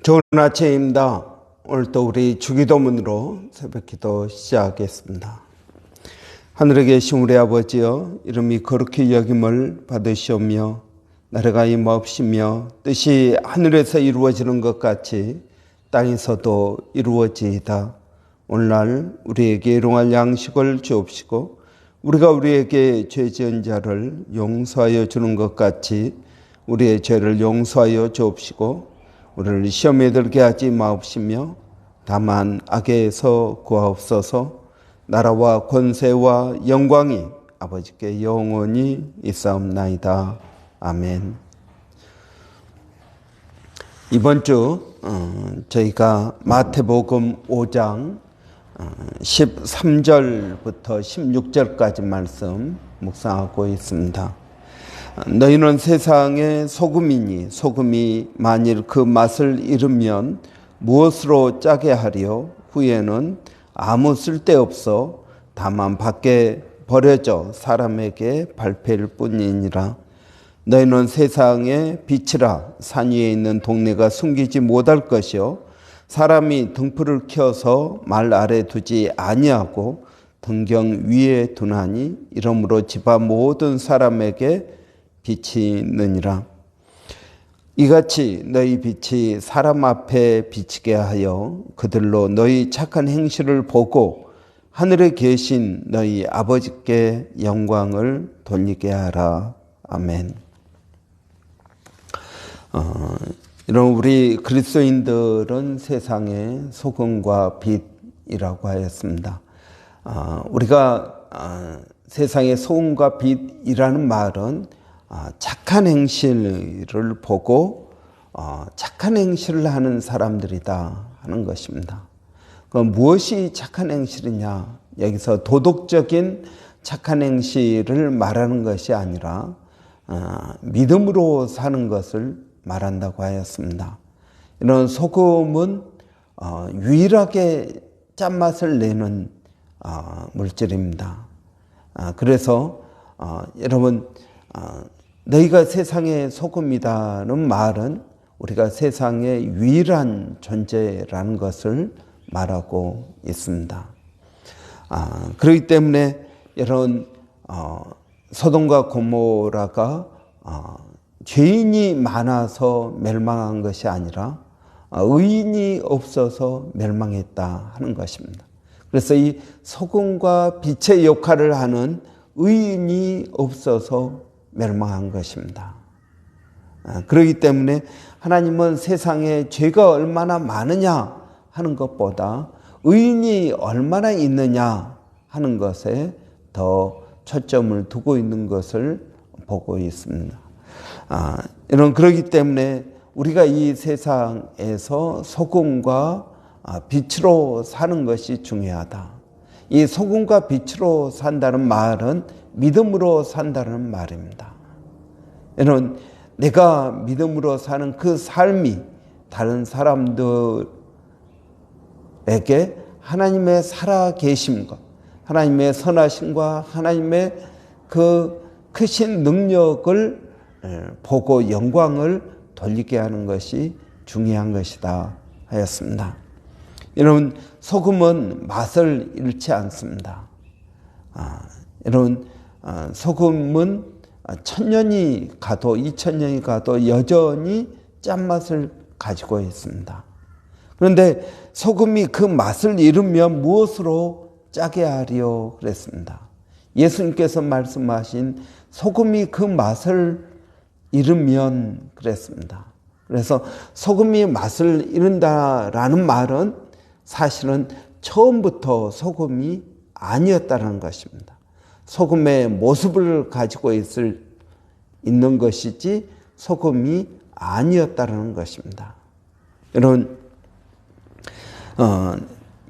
좋은 아침입니다. 오늘 또 우리 주기도문으로 새벽기도 시작하겠습니다. 하늘에 계신 우리 아버지여, 이름이 거룩히 여김을 받으시오며 나라가 임하옵시며 뜻이 하늘에서 이루어지는 것 같이 땅에서도 이루어지이다. 오늘날 우리에게 일용할 양식을 주옵시고 우리가 우리에게 죄 지은 자를 용서하여 주는 것 같이 우리의 죄를 용서하여 주옵시고 우리를 시험에 들게 하지 마옵시며 다만 악에서 구하옵소서. 나라와 권세와 영광이 아버지께 영원히 있사옵나이다. 아멘. 이번 주 저희가 마태복음 5장 13절부터 16절까지 말씀 묵상하고 있습니다. 너희는 세상의 소금이니 소금이 만일 그 맛을 잃으면 무엇으로 짜게 하리요? 후에는 아무 쓸데없어 다만 밖에 버려져 사람에게 밟힐 뿐이니라. 너희는 세상의 빛이라. 산 위에 있는 동네가 숨기지 못할 것이요 사람이 등불을 켜서 말 아래 두지 아니하고 등경 위에 두나니 이러므로 집안 모든 사람에게 빛이 있느니라. 이같이 너희 빛이 사람 앞에 비치게 하여 그들로 너희 착한 행실을 보고 하늘에 계신 너희 아버지께 영광을 돌리게 하라. 아멘. 이런 우리 그리스도인들은 세상의 소금과 빛이라고 하였습니다. 우리가 세상의 소금과 빛이라는 말은 착한 행실을 보고 착한 행실을 하는 사람들이다 하는 것입니다. 그럼 무엇이 착한 행실이냐? 여기서 도덕적인 착한 행실을 말하는 것이 아니라 믿음으로 사는 것을 말한다고 하였습니다. 이런 소금은 유일하게 짠맛을 내는 물질입니다. 그래서 여러분 너희가 세상의 소금이다는 말은 우리가 세상의 유일한 존재라는 것을 말하고 있습니다. 그렇기 때문에 이런 소돔과 고모라가 죄인이 많아서 멸망한 것이 아니라 의인이 없어서 멸망했다 하는 것입니다. 그래서 이 소금과 빛의 역할을 하는 의인이 없어서 멸망한 것입니다. 그렇기 때문에 하나님은 세상에 죄가 얼마나 많으냐 하는 것보다 의인이 얼마나 있느냐 하는 것에 더 초점을 두고 있는 것을 보고 있습니다. 그렇기 때문에 우리가 이 세상에서 소금과 빛으로 사는 것이 중요하다. 이 소금과 빛으로 산다는 말은 믿음으로 산다는 말입니다. 여러분, 내가 믿음으로 사는 그 삶이 다른 사람들에게 하나님의 살아계심과 하나님의 선하심과 하나님의 그 크신 능력을 보고 영광을 돌리게 하는 것이 중요한 것이다 하였습니다. 여러분, 소금은 맛을 잃지 않습니다. 여러분, 소금은 1000년이 가도 2000년이 가도 여전히 짠맛을 가지고 있습니다. 그런데 소금이 그 맛을 잃으면 무엇으로 짜게 하리요? 그랬습니다. 예수님께서 말씀하신 소금이 그 맛을 잃으면 그랬습니다. 그래서 소금이 맛을 잃는다라는 말은 사실은 처음부터 소금이 아니었다는 것입니다. 소금의 모습을 가지고 있는 것이지 소금이 아니었다는 것입니다. 여러분,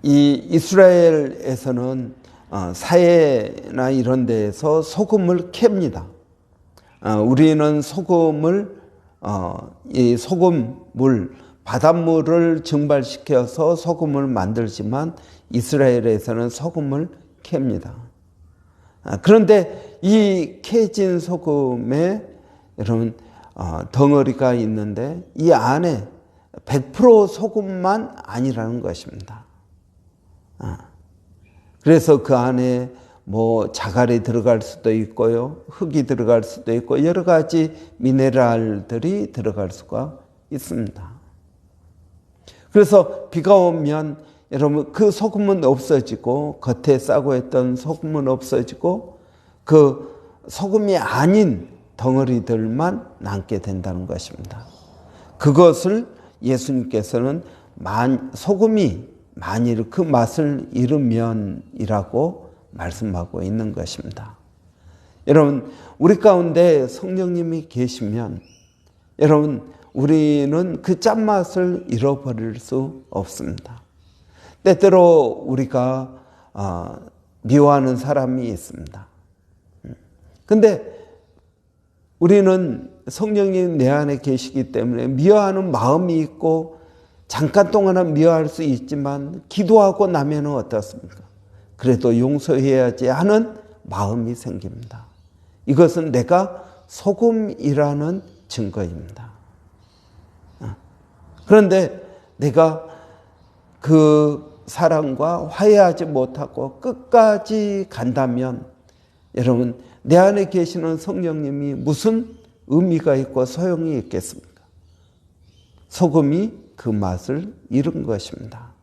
이 이스라엘에서는 사해나 이런 데에서 소금을 캡니다. 우리는 소금을 이 소금물 바닷물을 증발시켜서 소금을 만들지만 이스라엘에서는 소금을 캡니다. 그런데 이 캐진 소금에 여러분 덩어리가 있는데 이 안에 100% 소금만 아니라는 것입니다. 그래서 그 안에 뭐 자갈이 들어갈 수도 있고요, 흙이 들어갈 수도 있고 여러 가지 미네랄들이 들어갈 수가 있습니다. 그래서 비가 오면 여러분 그 소금은 없어지고 겉에 싸고 했던 소금은 없어지고 그 소금이 아닌 덩어리들만 남게 된다는 것입니다. 그것을 예수님께서는 소금이 만일 그 맛을 잃으면이라고 말씀하고 있는 것입니다. 여러분, 우리 가운데 성령님이 계시면 여러분, 우리는 그 짠맛을 잃어버릴 수 없습니다. 때때로 우리가 미워하는 사람이 있습니다. 근데 우리는 성령님 내 안에 계시기 때문에 미워하는 마음이 있고 잠깐 동안은 미워할 수 있지만 기도하고 나면 어떻습니까? 그래도 용서해야지 하는 마음이 생깁니다. 이것은 내가 소금이라는 증거입니다. 그런데 내가 그 사람과 화해하지 못하고 끝까지 간다면 여러분 내 안에 계시는 성령님이 무슨 의미가 있고 소용이 있겠습니까? 소금이 그 맛을 잃은 것입니다.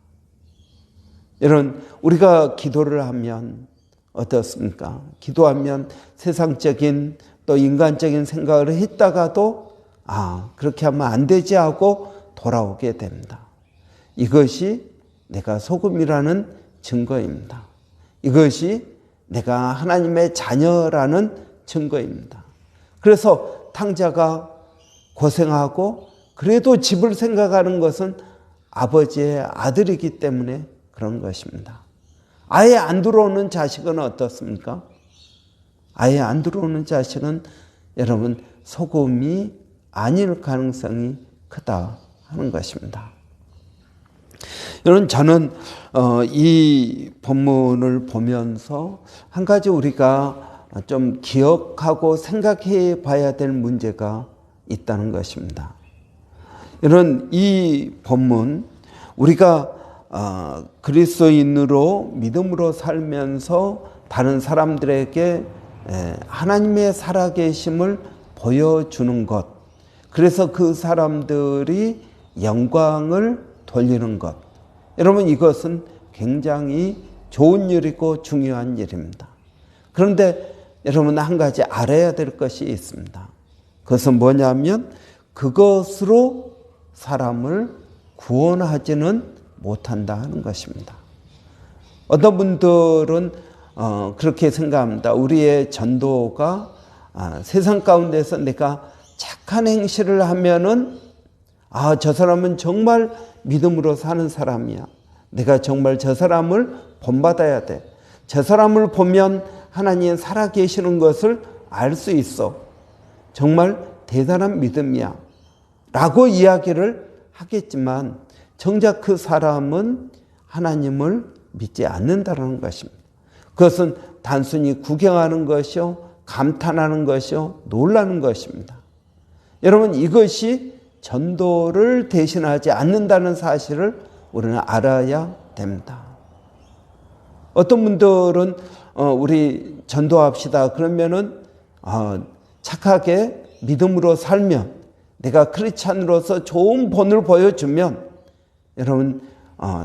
여러분 우리가 기도를 하면 어떻습니까? 기도하면 세상적인 또 인간적인 생각을 했다가도 그렇게 하면 안 되지 하고 돌아오게 됩니다. 이것이 내가 소금이라는 증거입니다. 이것이 내가 하나님의 자녀라는 증거입니다. 그래서 탕자가 고생하고 그래도 집을 생각하는 것은 아버지의 아들이기 때문에 그런 것입니다. 아예 안 들어오는 자식은 어떻습니까? 아예 안 들어오는 자식은 여러분 소금이 아닐 가능성이 크다 하는 것입니다. 여러분 저는 이 본문을 보면서 한 가지 우리가 좀 기억하고 생각해 봐야 될 문제가 있다는 것입니다. 여러분 이 본문 우리가 그리스도인으로 믿음으로 살면서 다른 사람들에게 하나님의 살아계심을 보여주는 것, 그래서 그 사람들이 영광을 돌리는 것, 여러분 이것은 굉장히 좋은 일이고 중요한 일입니다. 그런데 여러분 한 가지 알아야 될 것이 있습니다. 그것은 뭐냐면 그것으로 사람을 구원하지는 못한다 하는 것입니다. 어떤 분들은 그렇게 생각합니다. 우리의 전도가 세상 가운데서 내가 착한 행실을 하면은 저 사람은 정말 믿음으로 사는 사람이야. 내가 정말 저 사람을 본받아야 돼. 저 사람을 보면 하나님 살아계시는 것을 알 수 있어. 정말 대단한 믿음이야. 라고 이야기를 하겠지만 정작 그 사람은 하나님을 믿지 않는다는 것입니다. 그것은 단순히 구경하는 것이요, 감탄하는 것이요, 놀라는 것입니다. 여러분 이것이 전도를 대신하지 않는다는 사실을 우리는 알아야 됩니다. 어떤 분들은 우리 전도합시다 그러면은 착하게 믿음으로 살면 내가 크리스찬으로서 좋은 본을 보여주면 여러분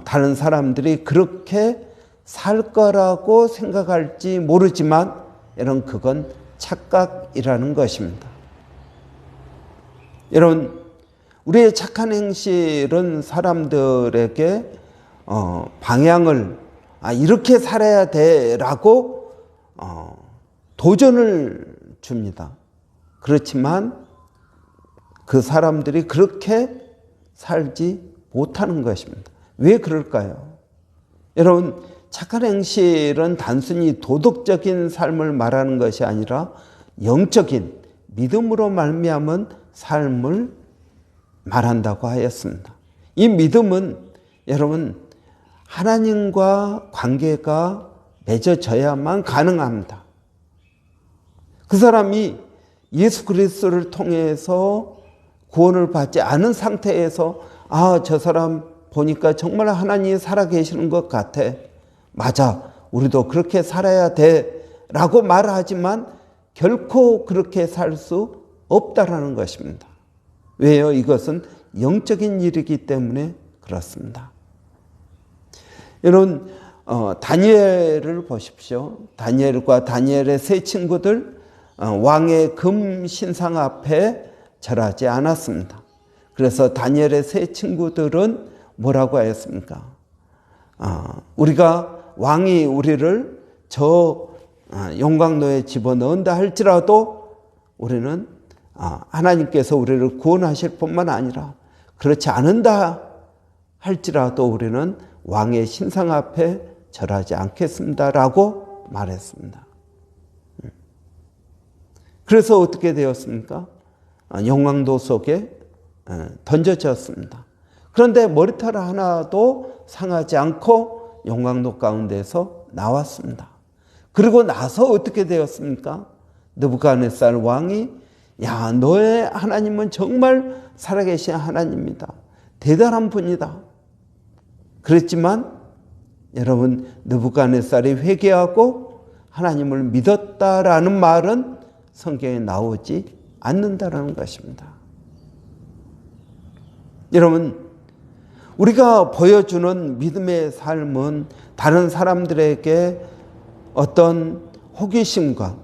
다른 사람들이 그렇게 살 거라고 생각할지 모르지만 여러분 그건 착각이라는 것입니다. 여러분 우리의 착한 행실은 사람들에게 방향을 이렇게 살아야 돼라고 도전을 줍니다. 그렇지만 그 사람들이 그렇게 살지 못하는 것입니다. 왜 그럴까요? 여러분 착한 행실은 단순히 도덕적인 삶을 말하는 것이 아니라 영적인 믿음으로 말미암은 삶을 말한다고 하였습니다. 이 믿음은 여러분 하나님과 관계가 맺어져야만 가능합니다. 그 사람이 예수 그리스도를 통해서 구원을 받지 않은 상태에서 저 사람 보니까 정말 하나님이 살아계시는 것 같아. 맞아. 우리도 그렇게 살아야 돼. 라고 말하지만 결코 그렇게 살 수 없다라는 것입니다. 왜요? 이것은 영적인 일이기 때문에 그렇습니다. 여러분, 다니엘을 보십시오. 다니엘과 다니엘의 세 친구들 왕의 금 신상 앞에 절하지 않았습니다. 그래서 다니엘의 세 친구들은 뭐라고 하였습니까? 우리가 왕이 우리를 저 용광로에 집어넣는다 할지라도 우리는 하나님께서 우리를 구원하실 뿐만 아니라 그렇지 않은다 할지라도 우리는 왕의 신상 앞에 절하지 않겠습니다라고 말했습니다. 그래서 어떻게 되었습니까? 용광로 속에 던져졌습니다. 그런데 머리털 하나도 상하지 않고 용광로 가운데서 나왔습니다. 그리고 나서 어떻게 되었습니까? 느부갓네살 왕이 너의 하나님은 정말 살아계신 하나님이다. 대단한 분이다. 그랬지만 여러분, 느부갓네살이 회개하고 하나님을 믿었다라는 말은 성경에 나오지 않는다라는 것입니다. 여러분, 우리가 보여주는 믿음의 삶은 다른 사람들에게 어떤 호기심과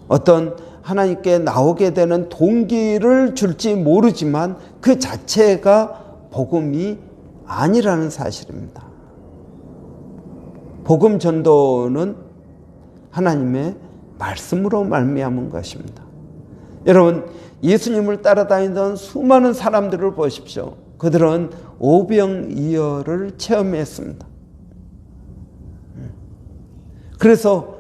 어떤 하나님께 나오게 되는 동기를 줄지 모르지만 그 자체가 복음이 아니라는 사실입니다. 복음 전도는 하나님의 말씀으로 말미암은 것입니다. 여러분, 예수님을 따라다니던 수많은 사람들을 보십시오. 그들은 오병이어를 체험했습니다. 그래서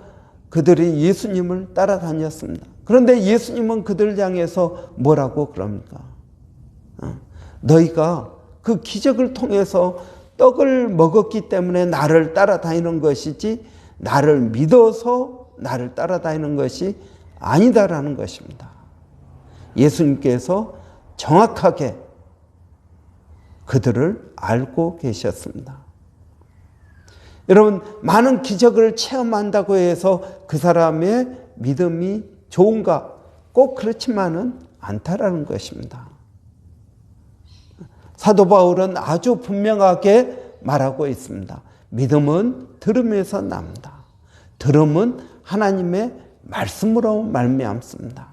그들이 예수님을 따라다녔습니다. 그런데 예수님은 그들을 향해서 뭐라고 그럽니까? 너희가 그 기적을 통해서 떡을 먹었기 때문에 나를 따라다니는 것이지 나를 믿어서 나를 따라다니는 것이 아니다라는 것입니다. 예수님께서 정확하게 그들을 알고 계셨습니다. 여러분, 많은 기적을 체험한다고 해서 그 사람의 믿음이 좋은가? 꼭 그렇지만은 않다라는 것입니다. 사도 바울은 아주 분명하게 말하고 있습니다. 믿음은 들음에서 납니다. 들음은 하나님의 말씀으로 말미암습니다.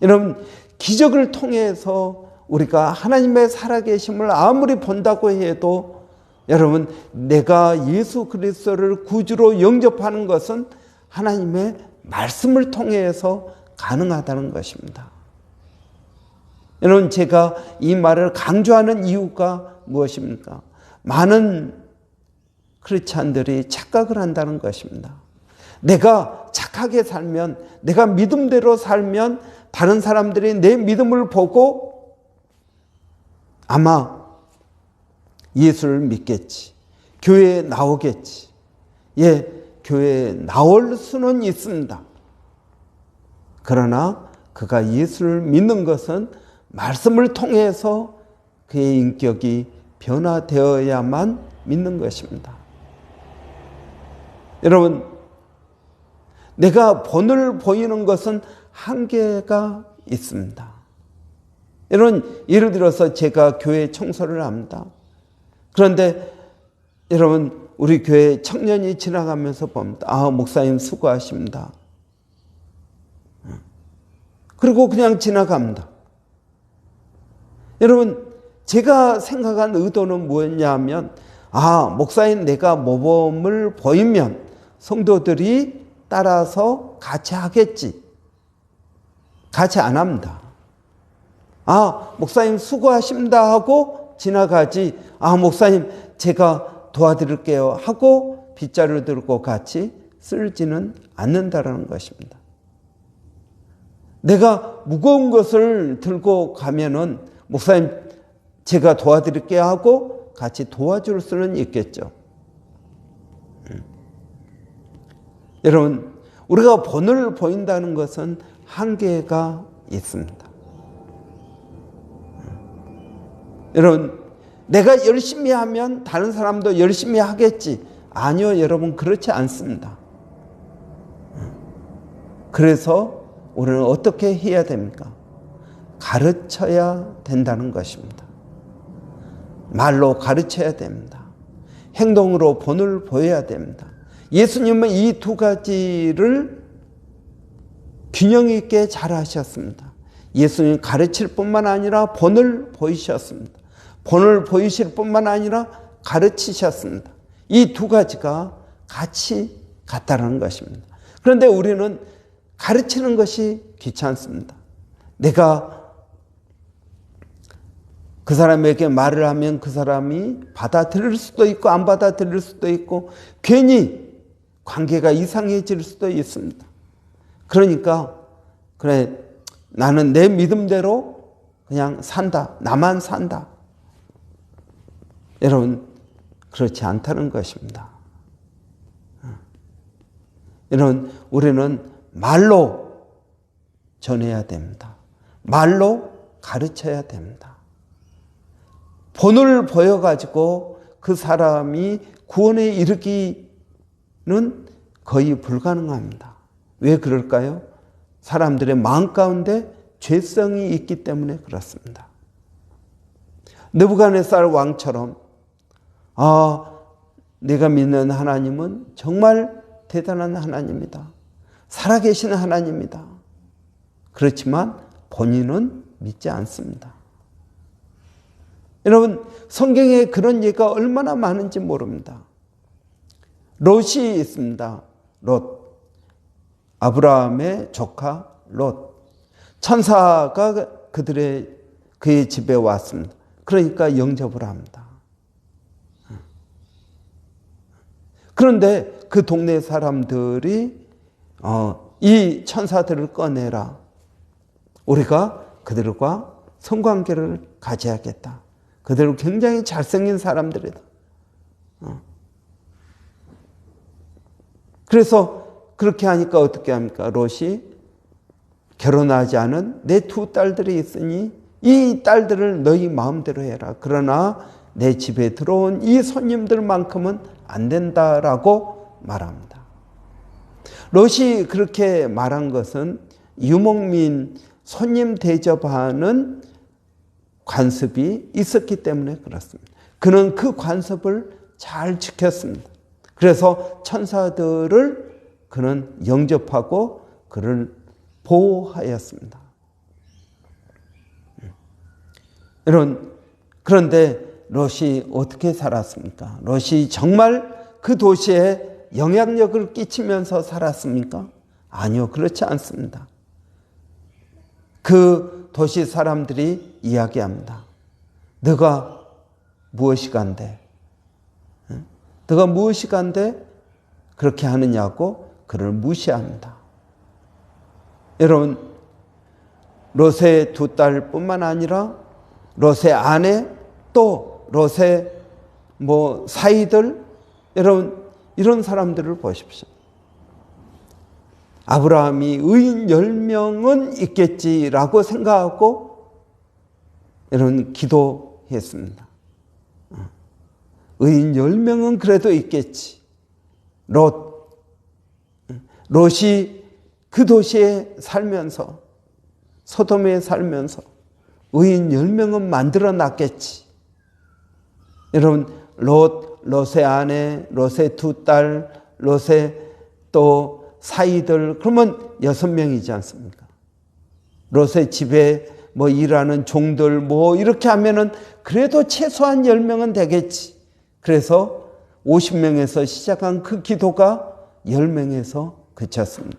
여러분, 기적을 통해서 우리가 하나님의 살아계심을 아무리 본다고 해도 여러분, 내가 예수 그리스도를 구주로 영접하는 것은 하나님의 말씀을 통해서 가능하다는 것입니다. 여러분, 제가 이 말을 강조하는 이유가 무엇입니까? 많은 크리스찬들이 착각을 한다는 것입니다. 내가 착하게 살면, 내가 믿음대로 살면 다른 사람들이 내 믿음을 보고 아마 예수를 믿겠지. 교회에 나오겠지. 교회에 나올 수는 있습니다. 그러나 그가 예수를 믿는 것은 말씀을 통해서 그의 인격이 변화되어야만 믿는 것입니다. 여러분, 내가 본을 보이는 것은 한계가 있습니다. 여러분, 예를 들어서 제가 교회 청소를 합니다. 그런데 여러분, 우리 교회 청년이 지나가면서 봅니다. 목사님 수고하십니다. 그리고 그냥 지나갑니다. 여러분, 제가 생각한 의도는 뭐였냐면, 목사님 내가 모범을 보이면 성도들이 따라서 같이 하겠지. 같이 안 합니다. 목사님 수고하십니다 하고 지나가지. 목사님 제가 도와드릴게요 하고 빗자루를 들고 같이 쓸지는 않는다라는 것입니다. 내가 무거운 것을 들고 가면은 목사님 제가 도와드릴게요 하고 같이 도와줄 수는 있겠죠. 여러분, 우리가 본을 보인다는 것은 한계가 있습니다. 여러분, 내가 열심히 하면 다른 사람도 열심히 하겠지. 아니요, 여러분, 그렇지 않습니다. 그래서 우리는 어떻게 해야 됩니까? 가르쳐야 된다는 것입니다. 말로 가르쳐야 됩니다. 행동으로 본을 보여야 됩니다. 예수님은 이 두 가지를 균형 있게 잘 하셨습니다. 예수님 가르칠 뿐만 아니라 본을 보이셨습니다. 본을 보이실 뿐만 아니라 가르치셨습니다. 이 두 가지가 같이 같다는 것입니다. 그런데 우리는 가르치는 것이 귀찮습니다. 내가 그 사람에게 말을 하면 그 사람이 받아들일 수도 있고 안 받아들일 수도 있고 괜히 관계가 이상해질 수도 있습니다. 그러니까 그래, 나는 내 믿음대로 그냥 산다. 나만 산다. 여러분, 그렇지 않다는 것입니다. 여러분, 우리는 말로 전해야 됩니다. 말로 가르쳐야 됩니다. 본을 보여가지고 그 사람이 구원에 이르기는 거의 불가능합니다. 왜 그럴까요? 사람들의 마음 가운데 죄성이 있기 때문에 그렇습니다. 느부갓네살 왕처럼 내가 믿는 하나님은 정말 대단한 하나님이다. 살아계신 하나님이다. 그렇지만 본인은 믿지 않습니다. 여러분, 성경에 그런 예가 얼마나 많은지 모릅니다. 롯이 있습니다. 롯. 아브라함의 조카 롯. 천사가 그의 집에 왔습니다. 그러니까 영접을 합니다. 그런데 그 동네 사람들이 이 천사들을 꺼내라. 우리가 그들과 성관계를 가져야겠다. 그들은 굉장히 잘생긴 사람들이다. 그래서 그렇게 하니까 어떻게 합니까? 롯이 결혼하지 않은 내 두 딸들이 있으니 이 딸들을 너희 마음대로 해라. 그러나 내 집에 들어온 이 손님들만큼은 안 된다라고 말합니다. 롯이 그렇게 말한 것은 유목민 손님 대접하는 관습이 있었기 때문에 그렇습니다. 그는 그 관습을 잘 지켰습니다. 그래서 천사들을 그는 영접하고 그를 보호하였습니다. 여러분, 그런데 롯이 어떻게 살았습니까? 롯이 정말 그 도시에 영향력을 끼치면서 살았습니까? 아니요, 그렇지 않습니다. 그 도시 사람들이 이야기합니다. 너가 무엇이 간대? 너가 무엇이 간대? 그렇게 하느냐고 그를 무시합니다. 여러분, 롯의 두 딸뿐만 아니라 롯의 아내 또 롯의 사이들, 여러분 이런 사람들을 보십시오. 아브라함이 의인 10명은 있겠지라고 생각하고 여러분 기도했습니다. 의인 10명은 그래도 있겠지. 롯이 그 도시에 살면서 소돔에 살면서 의인 10명은 만들어 놨겠지. 여러분, 롯의 아내, 롯의 두 딸, 롯의 또 사이들, 그러면 6명이지 않습니까? 롯의 집에 일하는 종들 이렇게 하면은 그래도 최소한 10명은 되겠지. 그래서 50명에서 시작한 그 기도가 10명에서 그쳤습니다.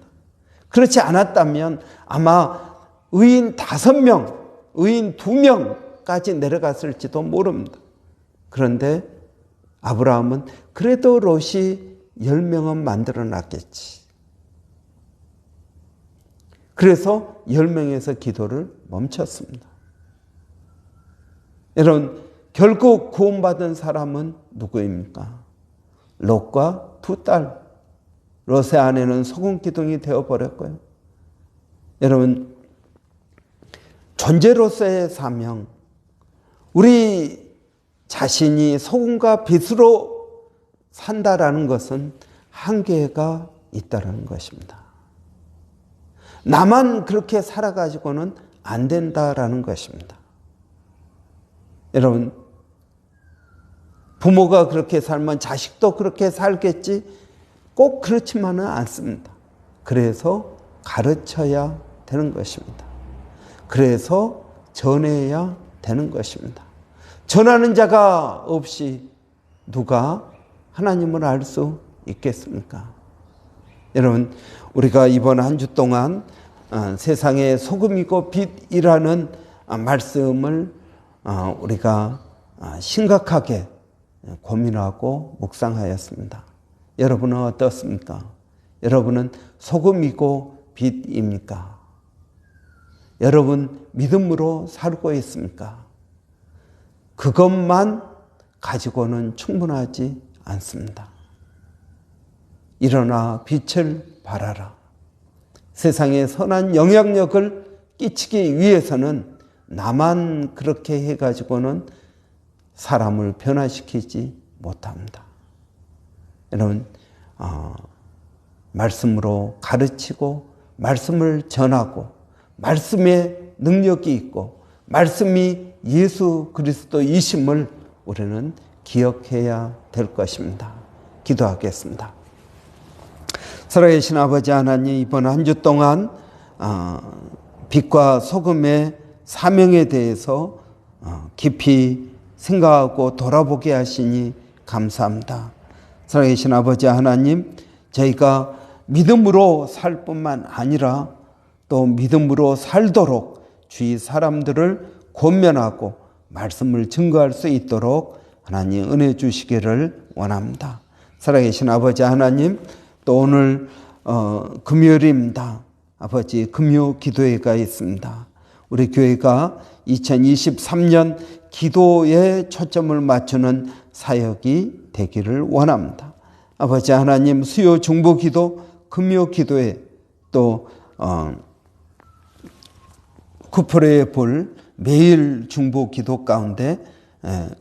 그렇지 않았다면 아마 의인 5명, 의인 2명까지 내려갔을지도 모릅니다. 그런데 아브라함은 그래도 롯이 10명은 만들어 놨겠지. 그래서 10명에서 기도를 멈췄습니다. 여러분, 결국 구원받은 사람은 누구입니까? 롯과 두 딸. 롯의 아내는 소금 기둥이 되어버렸고요. 여러분, 존재로서의 사명, 우리 자신이 소금과 빛으로 산다라는 것은 한계가 있다는 것입니다. 나만 그렇게 살아가지고는 안 된다라는 것입니다. 여러분, 부모가 그렇게 살면 자식도 그렇게 살겠지 꼭 그렇지만은 않습니다. 그래서 가르쳐야 되는 것입니다. 그래서 전해야 되는 것입니다. 전하는 자가 없이 누가 하나님을 알 수 있겠습니까? 여러분, 우리가 이번 한 주 동안 세상의 소금이고 빛이라는 말씀을 우리가 심각하게 고민하고 묵상하였습니다. 여러분은 어떻습니까? 여러분은 소금이고 빛입니까? 여러분 믿음으로 살고 있습니까? 그것만 가지고는 충분하지 않습니다. 일어나 빛을 발하라. 세상에 선한 영향력을 끼치기 위해서는 나만 그렇게 해가지고는 사람을 변화시키지 못합니다. 여러분, 말씀으로 가르치고 말씀을 전하고 말씀에 능력이 있고 말씀이 예수 그리스도이심을 우리는 기억해야 될 것입니다. 기도하겠습니다. 살아계신 아버지 하나님, 이번 한 주 동안 빛과 소금의 사명에 대해서 깊이 생각하고 돌아보게 하시니 감사합니다. 살아계신 아버지 하나님, 저희가 믿음으로 살 뿐만 아니라 또 믿음으로 살도록 주위 사람들을 권면하고 말씀을 증거할 수 있도록 하나님 은혜 주시기를 원합니다. 살아계신 아버지 하나님, 또 오늘 금요일입니다. 아버지, 금요 기도회가 있습니다. 우리 교회가 2023년 기도에 초점을 맞추는 사역이 되기를 원합니다. 아버지 하나님, 수요 중보 기도, 금요 기도회, 또 쿠프레의 볼 매일 중보 기도 가운데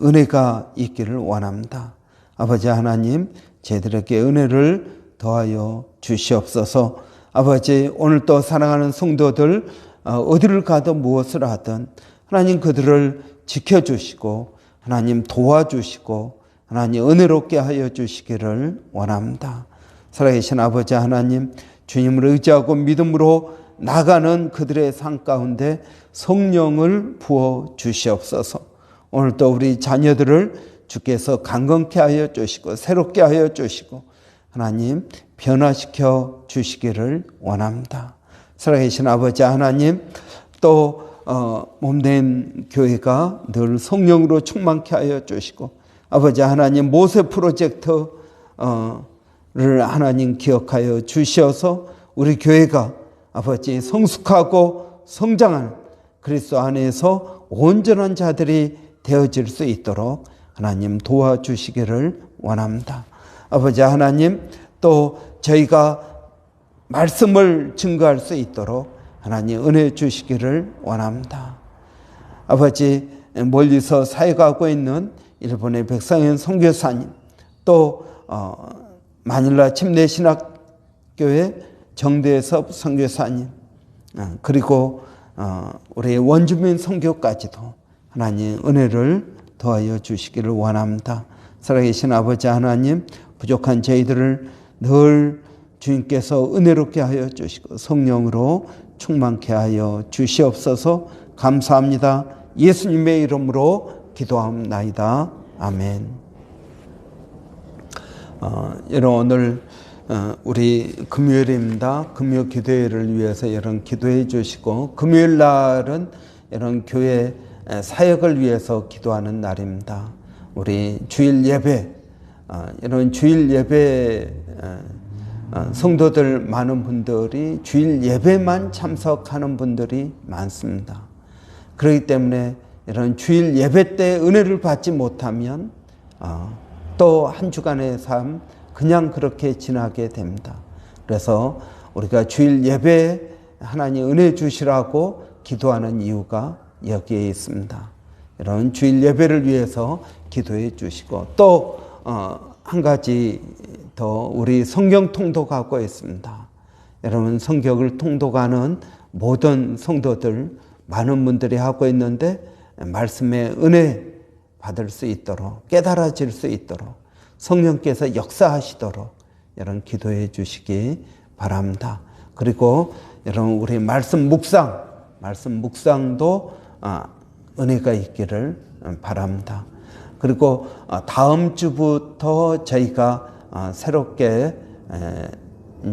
은혜가 있기를 원합니다. 아버지 하나님, 저희들에게 은혜를 더하여 주시옵소서. 아버지, 오늘 또 사랑하는 성도들 어디를 가든 무엇을 하든 하나님 그들을 지켜주시고 하나님 도와주시고 하나님 은혜롭게 하여 주시기를 원합니다. 살아계신 아버지 하나님, 주님을 의지하고 믿음으로 나가는 그들의 삶 가운데 성령을 부어 주시옵소서. 오늘도 우리 자녀들을 주께서 강건케 하여 주시고 새롭게 하여 주시고 하나님 변화시켜 주시기를 원합니다. 살아계신 아버지 하나님, 또 몸된 교회가 늘 성령으로 충만케 하여 주시고 아버지 하나님, 모세 프로젝트를 하나님 기억하여 주셔서 우리 교회가 아버지 성숙하고 성장한 그리스도 안에서 온전한 자들이 되어질 수 있도록 하나님 도와주시기를 원합니다. 아버지 하나님, 또 저희가 말씀을 증거할 수 있도록 하나님 은혜 주시기를 원합니다. 아버지, 멀리서 사역하고 있는 일본의 백상현 선교사님, 또 마닐라 침례신학교회 정대섭 선교사님, 그리고 우리 원주민 선교까지도 하나님 은혜를 더하여 주시기를 원합니다. 살아계신 아버지 하나님, 부족한 저희들을 늘 주님께서 은혜롭게 하여 주시고 성령으로 충만케 하여 주시옵소서. 감사합니다. 예수님의 이름으로 기도합나이다. 아멘. 여러분, 오늘 우리 금요일입니다. 금요 기도회를 위해서 여러분 기도해 주시고, 금요일 날은 여러분 교회 사역을 위해서 기도하는 날입니다. 우리 주일 예배, 여러분 주일 예배 성도들 많은 분들이 주일 예배만 참석하는 분들이 많습니다. 그렇기 때문에 이런 주일 예배 때 은혜를 받지 못하면 또 한 주간의 삶 그냥 그렇게 지나게 됩니다. 그래서 우리가 주일 예배에 하나님 은혜 주시라고 기도하는 이유가 여기에 있습니다. 이런 주일 예배를 위해서 기도해 주시고 또 한 가지 더 우리 성경 통독하고 있습니다. 여러분 성경을 통독하는 모든 성도들 많은 분들이 하고 있는데 말씀의 은혜 받을 수 있도록 깨달아질 수 있도록 성령께서 역사하시도록 여러분 기도해 주시기 바랍니다. 그리고 여러분 우리 말씀 묵상도 은혜가 있기를 바랍니다. 그리고 다음 주부터 저희가 새롭게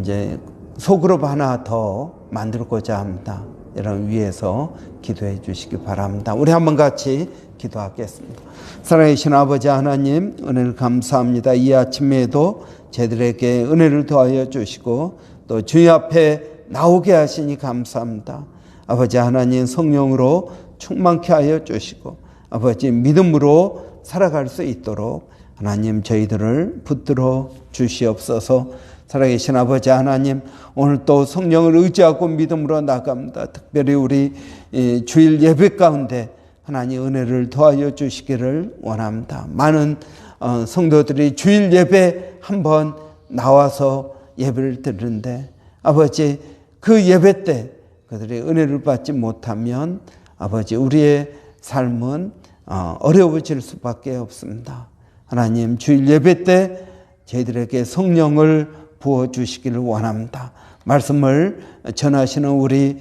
이제 소그룹 하나 더 만들고자 합니다. 여러분 위해서 기도해 주시기 바랍니다. 우리 한번 같이 기도하겠습니다. 살아계신 아버지 하나님 은혜를 감사합니다. 이 아침에도 저희들에게 은혜를 더하여 주시고 또 주님 앞에 나오게 하시니 감사합니다. 아버지 하나님 성령으로 충만케 하여 주시고 아버지 믿음으로 살아갈 수 있도록 하나님 저희들을 붙들어 주시옵소서. 살아계신 아버지 하나님 오늘 또 성령을 의지하고 믿음으로 나갑니다. 특별히 우리 주일 예배 가운데 하나님 은혜를 더하여 주시기를 원합니다. 많은 성도들이 주일 예배 한번 나와서 예배를 드리는데 아버지 그 예배 때 그들이 은혜를 받지 못하면 아버지 우리의 삶은 어려워질 수밖에 없습니다. 하나님 주일 예배 때 저희들에게 성령을 부어주시기를 원합니다. 말씀을 전하시는 우리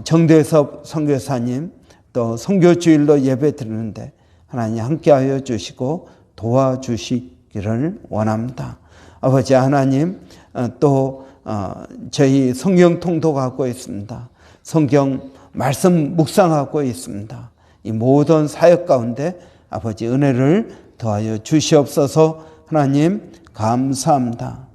정대섭 선교사님 또 선교주일로 예배 드리는데 하나님 함께하여 주시고 도와주시기를 원합니다. 아버지 하나님 또 저희 성경 통독하고 있습니다. 성경 말씀 묵상하고 있습니다. 이 모든 사역 가운데 아버지 은혜를 더하여 주시옵소서. 하나님 감사합니다.